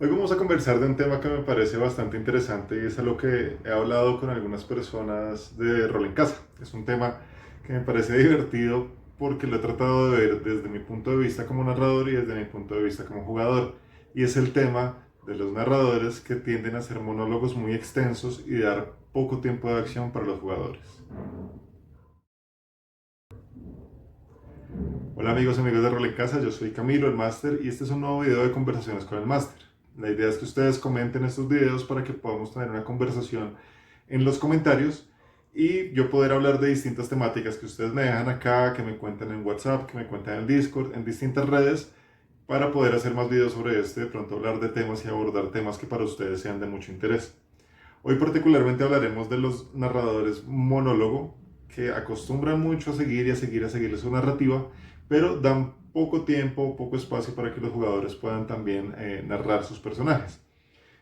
Hoy vamos a conversar de un tema que me parece bastante interesante y es algo que he hablado con algunas personas de rol en casa. Es un tema que me parece divertido porque lo he tratado de ver desde mi punto de vista como narrador y desde mi punto de vista como jugador. Y es el tema de los narradores que tienden a hacer monólogos muy extensos y dar poco tiempo de acción para los jugadores. Hola amigos de Rol en Casa, yo soy Camilo, el máster, y este es un nuevo video de conversaciones con el máster. La idea es que ustedes comenten estos videos para que podamos tener una conversación en los comentarios y yo poder hablar de distintas temáticas que ustedes me dejan acá, que me cuentan en WhatsApp, que me cuentan en Discord, en distintas redes, para poder hacer más videos sobre este, de pronto hablar de temas y abordar temas que para ustedes sean de mucho interés. Hoy particularmente hablaremos de los narradores monólogo, que acostumbran mucho a seguir y a seguir su narrativa, pero dan poco tiempo, poco espacio para que los jugadores puedan también narrar sus personajes.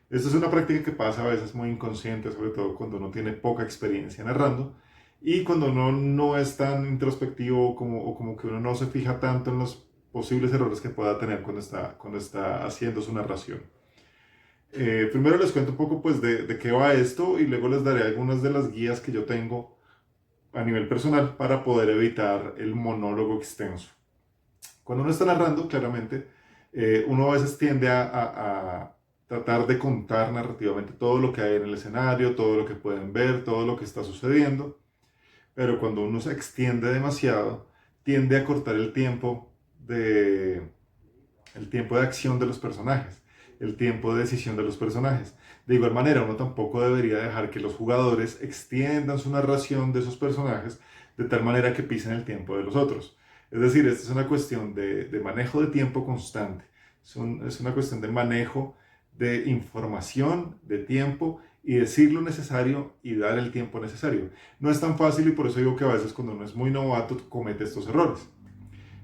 Esta es una práctica que pasa a veces muy inconsciente, sobre todo cuando uno tiene poca experiencia narrando y cuando uno no es tan introspectivo o como que uno no se fija tanto en los posibles errores que pueda tener cuando está haciendo su narración. Primero les cuento un poco pues de qué va esto y luego les daré algunas de las guías que yo tengo a nivel personal para poder evitar el monólogo extenso. Cuando uno está narrando, claramente, uno a veces tiende a tratar de contar narrativamente todo lo que hay en el escenario, todo lo que pueden ver, todo lo que está sucediendo, pero cuando uno se extiende demasiado, tiende a cortar el tiempo de acción de los personajes, el tiempo de decisión de los personajes. De igual manera, uno tampoco debería dejar que los jugadores extiendan su narración de esos personajes de tal manera que pisen el tiempo de los otros. Es decir, esta es una cuestión de manejo de tiempo constante. Es una cuestión de manejo de información, de tiempo y decir lo necesario y dar el tiempo necesario. No es tan fácil y por eso digo que a veces cuando uno es muy novato comete estos errores.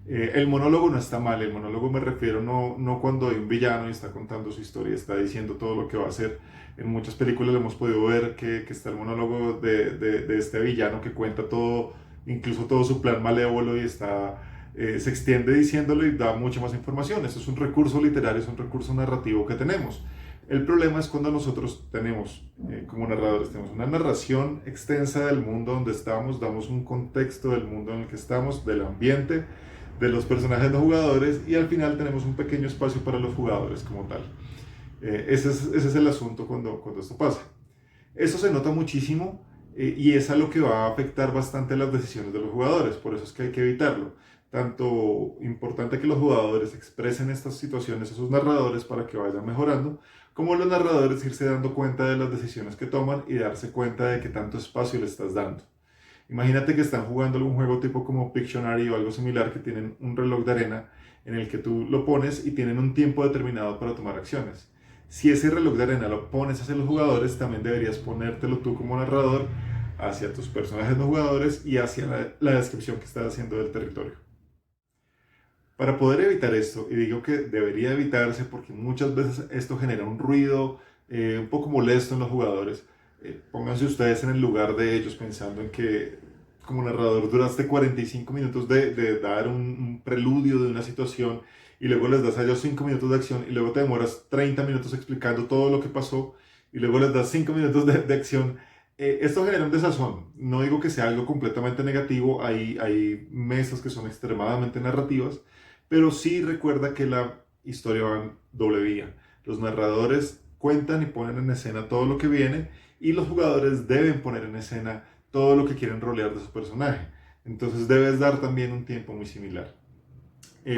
El monólogo no está mal, el monólogo me refiero no cuando hay un villano y está contando su historia, y está diciendo todo lo que va a hacer. En muchas películas lo hemos podido ver que está el monólogo de este villano que cuenta todo, incluso todo su plan malévolo y se extiende diciéndolo y da mucha más información. Eso es un recurso literario, es un recurso narrativo que tenemos. El problema es cuando nosotros tenemos, como narradores, tenemos una narración extensa del mundo donde estamos, damos un contexto del mundo en el que estamos, del ambiente, de los personajes no jugadores y al final tenemos un pequeño espacio para los jugadores como tal. Ese es el asunto cuando esto pasa. Eso se nota muchísimo y es algo que va a afectar bastante las decisiones de los jugadores, por eso es que hay que evitarlo. Tanto importante que los jugadores expresen estas situaciones a sus narradores para que vayan mejorando, como los narradores irse dando cuenta de las decisiones que toman y darse cuenta de qué tanto espacio le estás dando. Imagínate que están jugando algún juego tipo como Pictionary o algo similar que tienen un reloj de arena en el que tú lo pones y tienen un tiempo determinado para tomar acciones. Si ese reloj de arena lo pones hacia los jugadores, también deberías ponértelo tú como narrador hacia tus personajes no jugadores y hacia la descripción que estás haciendo del territorio. Para poder evitar esto, y digo que debería evitarse porque muchas veces esto genera un ruido un poco molesto en los jugadores, pónganse ustedes en el lugar de ellos pensando en que como narrador duraste 45 minutos de dar un preludio de una situación y luego les das a ellos 5 minutos de acción y luego te demoras 30 minutos explicando todo lo que pasó y luego les das 5 minutos de acción. Esto genera un desazón. No digo que sea algo completamente negativo, hay mesas que son extremadamente narrativas, pero sí recuerda que la historia va en doble vía. Los narradores cuentan y ponen en escena todo lo que viene y los jugadores deben poner en escena todo lo que quieren rolear de su personaje. Entonces debes dar también un tiempo muy similar.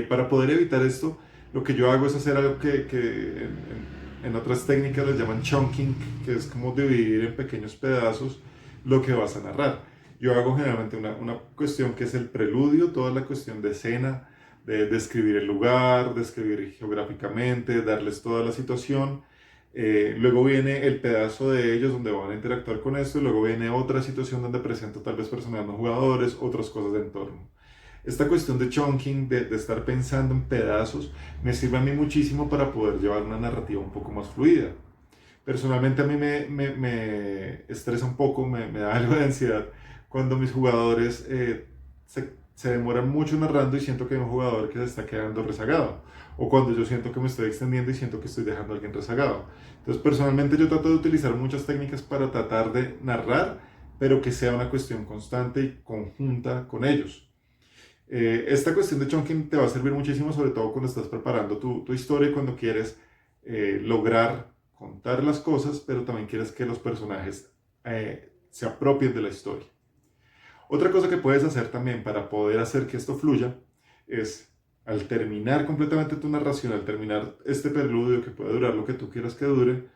Para poder evitar esto, lo que yo hago es hacer algo en otras técnicas les llaman chunking, que es como dividir en pequeños pedazos lo que vas a narrar. Yo hago generalmente una cuestión que es el preludio, toda la cuestión de escena, de describir el lugar, describir geográficamente, darles toda la situación. Luego viene el pedazo de ellos donde van a interactuar con esto y luego viene otra situación donde presento tal vez personajes no jugadores, otras cosas de entorno. Esta cuestión de chunking, de estar pensando en pedazos, me sirve a mí muchísimo para poder llevar una narrativa un poco más fluida. Personalmente a mí me estresa un poco, me da algo de ansiedad cuando mis jugadores se demoran mucho narrando y siento que hay un jugador que se está quedando rezagado. O cuando yo siento que me estoy extendiendo y siento que estoy dejando a alguien rezagado. Entonces, personalmente yo trato de utilizar muchas técnicas para tratar de narrar, pero que sea una cuestión constante y conjunta con ellos. Esta cuestión de chunking te va a servir muchísimo, sobre todo cuando estás preparando tu historia y cuando quieres lograr contar las cosas, pero también quieres que los personajes se apropien de la historia. Otra cosa que puedes hacer también para poder hacer que esto fluya es, al terminar completamente tu narración, al terminar este preludio que puede durar lo que tú quieras que dure,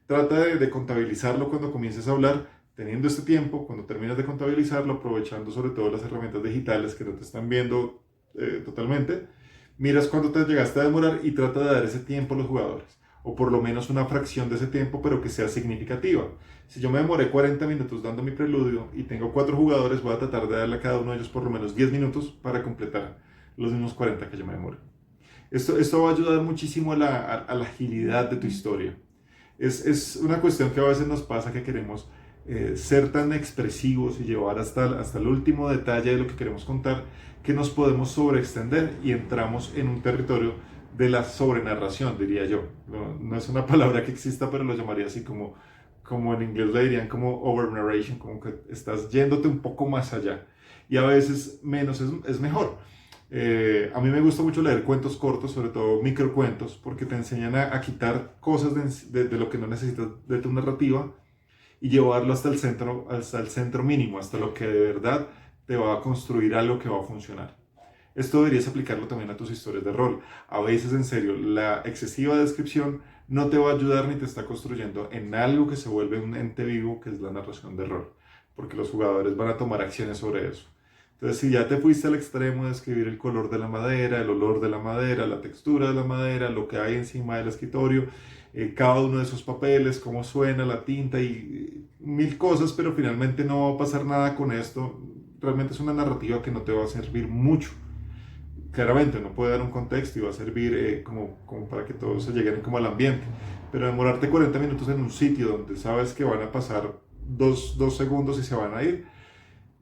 trata de contabilizarlo cuando comiences a hablar, teniendo este tiempo, cuando terminas de contabilizarlo, aprovechando sobre todo las herramientas digitales que no te están viendo totalmente, miras cuánto te llegaste a demorar y trata de dar ese tiempo a los jugadores, o por lo menos una fracción de ese tiempo, pero que sea significativa. Si yo me demoré 40 minutos dando mi preludio y tengo 4 jugadores, voy a tratar de darle a cada uno de ellos por lo menos 10 minutos para completar los mismos 40 que yo me demoré. Esto va a ayudar muchísimo a la agilidad de tu historia. Es una cuestión que a veces nos pasa que queremos ser tan expresivos y llevar hasta el último detalle de lo que queremos contar, que nos podemos sobreextender y entramos en un territorio de la sobrenarración, diría yo. No es una palabra que exista, pero lo llamaría así como en inglés le dirían como overnarration, como que estás yéndote un poco más allá. Y a veces menos es mejor. A mí me gusta mucho leer cuentos cortos, sobre todo microcuentos, porque te enseñan a quitar cosas de lo que no necesitas de tu narrativa y llevarlo hasta el centro mínimo, hasta lo que de verdad te va a construir algo que va a funcionar. Esto deberías aplicarlo también a tus historias de rol. A veces, en serio, la excesiva descripción no te va a ayudar ni te está construyendo en algo que se vuelve un ente vivo, que es la narración de rol, porque los jugadores van a tomar acciones sobre eso. Entonces, si ya te fuiste al extremo de escribir el color de la madera, el olor de la madera, la textura de la madera, lo que hay encima del escritorio, cada uno de esos papeles, cómo suena la tinta y mil cosas, pero finalmente no va a pasar nada con esto. Realmente es una narrativa que no te va a servir mucho. Claramente no puede dar un contexto y va a servir como para que todos se lleguen como al ambiente, pero demorarte 40 minutos en un sitio donde sabes que van a pasar dos segundos y se van a ir,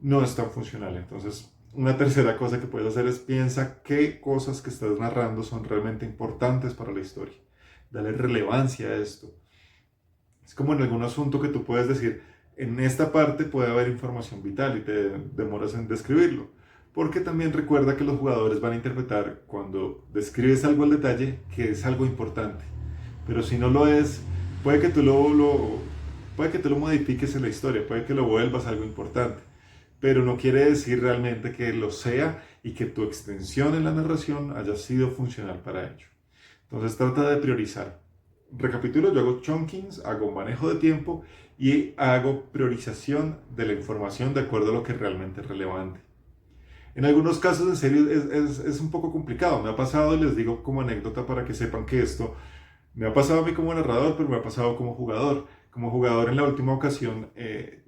no es tan funcional. Entonces, una tercera cosa que puedes hacer es piensa qué cosas que estás narrando son realmente importantes para la historia. Dale relevancia a esto. Es como en algún asunto que tú puedes decir, en esta parte puede haber información vital y te demoras en describirlo. Porque también recuerda que los jugadores van a interpretar cuando describes algo al detalle que es algo importante. Pero si no lo es, puede que puede que tú lo modifiques en la historia, puede que lo vuelvas algo importante. Pero no quiere decir realmente que lo sea y que tu extensión en la narración haya sido funcional para ello. Entonces trata de priorizar. Recapitulo, yo hago chunkings, hago manejo de tiempo y hago priorización de la información de acuerdo a lo que realmente es relevante. En algunos casos, en serio, es un poco complicado. Me ha pasado, y les digo como anécdota para que sepan que esto me ha pasado a mí como narrador, pero me ha pasado como jugador. Como jugador en la última ocasión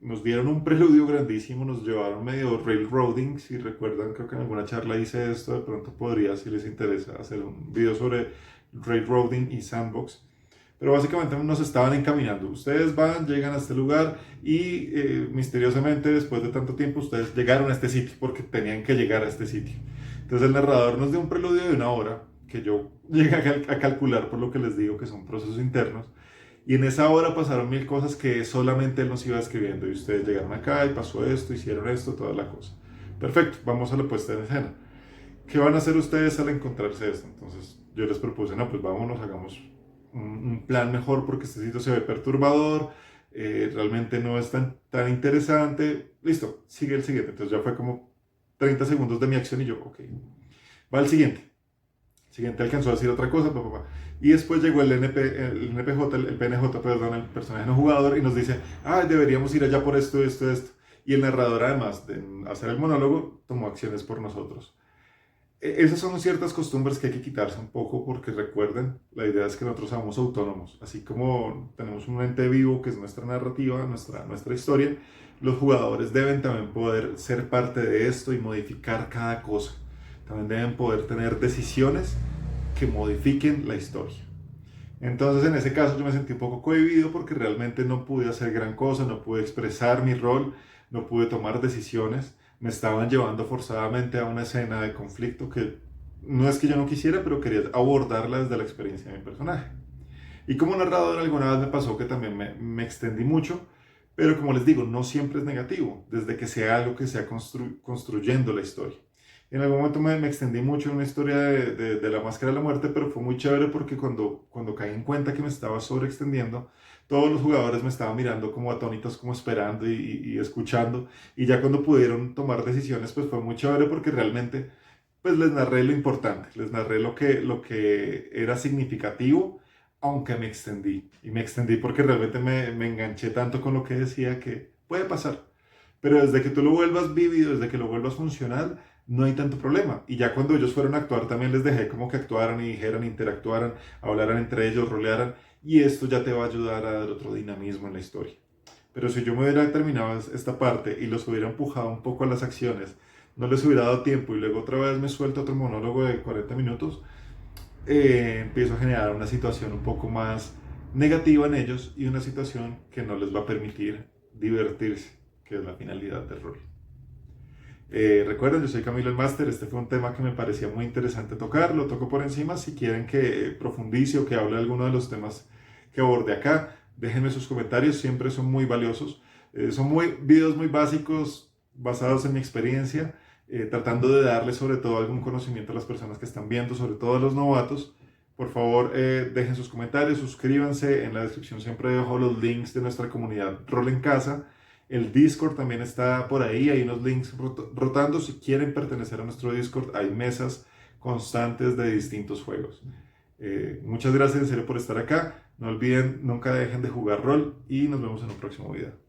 nos dieron un preludio grandísimo, nos llevaron medio railroading, si recuerdan, creo que en alguna charla hice esto, de pronto podría, si les interesa, hacer un video sobre railroading y sandbox. Pero básicamente nos estaban encaminando. Ustedes van, llegan a este lugar y misteriosamente después de tanto tiempo ustedes llegaron a este sitio porque tenían que llegar a este sitio. Entonces el narrador nos dio un preludio de 1 hora que yo llegué a calcular por lo que les digo que son procesos internos. Y en esa hora pasaron 1000 cosas que solamente él nos iba escribiendo. Y ustedes llegaron acá y pasó esto, hicieron esto, toda la cosa. Perfecto, vamos a la puesta en escena. ¿Qué van a hacer ustedes al encontrarse esto? Entonces yo les propuse, no, pues vámonos, hagamos un plan mejor porque este sitio se ve perturbador, realmente no es tan interesante. Listo, sigue el siguiente. Entonces ya fue como 30 segundos de mi acción y yo, ok, va al siguiente. El siguiente alcanzó a decir otra cosa, y después llegó el NPJ, el PNJ, perdón, el personaje no jugador, y nos dice, deberíamos ir allá por esto, esto, esto. Y el narrador, además de hacer el monólogo, tomó acciones por nosotros. Esas son ciertas costumbres que hay que quitarse un poco porque recuerden, la idea es que nosotros seamos autónomos. Así como tenemos un ente vivo que es nuestra narrativa, nuestra historia, los jugadores deben también poder ser parte de esto y modificar cada cosa. También deben poder tener decisiones que modifiquen la historia. Entonces en ese caso yo me sentí un poco cohibido porque realmente no pude hacer gran cosa, no pude expresar mi rol, no pude tomar decisiones. me estaban llevando forzadamente a una escena de conflicto que no es que yo no quisiera, pero quería abordarla desde la experiencia de mi personaje. Y como narrador alguna vez me pasó que también me extendí mucho, pero como les digo, no siempre es negativo, desde que sea algo que sea construyendo la historia. En algún momento me extendí mucho en una historia de la Máscara de la Muerte, pero fue muy chévere porque cuando caí en cuenta que me estaba sobreextendiendo, todos los jugadores me estaban mirando como atónitos, como esperando y escuchando. Y ya cuando pudieron tomar decisiones, pues fue muy chévere porque realmente pues les narré lo importante, les narré lo que era significativo, aunque me extendí. Y me extendí porque realmente me enganché tanto con lo que decía que puede pasar. Pero desde que tú lo vuelvas vívido, desde que lo vuelvas funcional, no hay tanto problema. Y ya cuando ellos fueron a actuar, también les dejé como que actuaran y dijeran, interactuaran, hablaran entre ellos, rolearan. Y esto ya te va a ayudar a dar otro dinamismo en la historia. Pero si yo me hubiera terminado esta parte y los hubiera empujado un poco a las acciones, no les hubiera dado tiempo y luego otra vez me suelto otro monólogo de 40 minutos, empiezo a generar una situación un poco más negativa en ellos y una situación que no les va a permitir divertirse, que es la finalidad del rol. Recuerden, yo soy Camilo el Máster, este fue un tema que me parecía muy interesante tocar, lo toco por encima, si quieren que profundice o que hable de alguno de los temas que aborde acá, déjenme sus comentarios, siempre son muy valiosos, son videos muy básicos, basados en mi experiencia, tratando de darle sobre todo algún conocimiento a las personas que están viendo, sobre todo a los novatos. Por favor, dejen sus comentarios, suscríbanse, en la descripción siempre dejo los links de nuestra comunidad Rol en Casa. El Discord también está por ahí, hay unos links rotando. Si quieren pertenecer a nuestro Discord, hay mesas constantes de distintos juegos. Muchas gracias en serio por estar acá. No olviden, nunca dejen de jugar rol y nos vemos en un próximo video.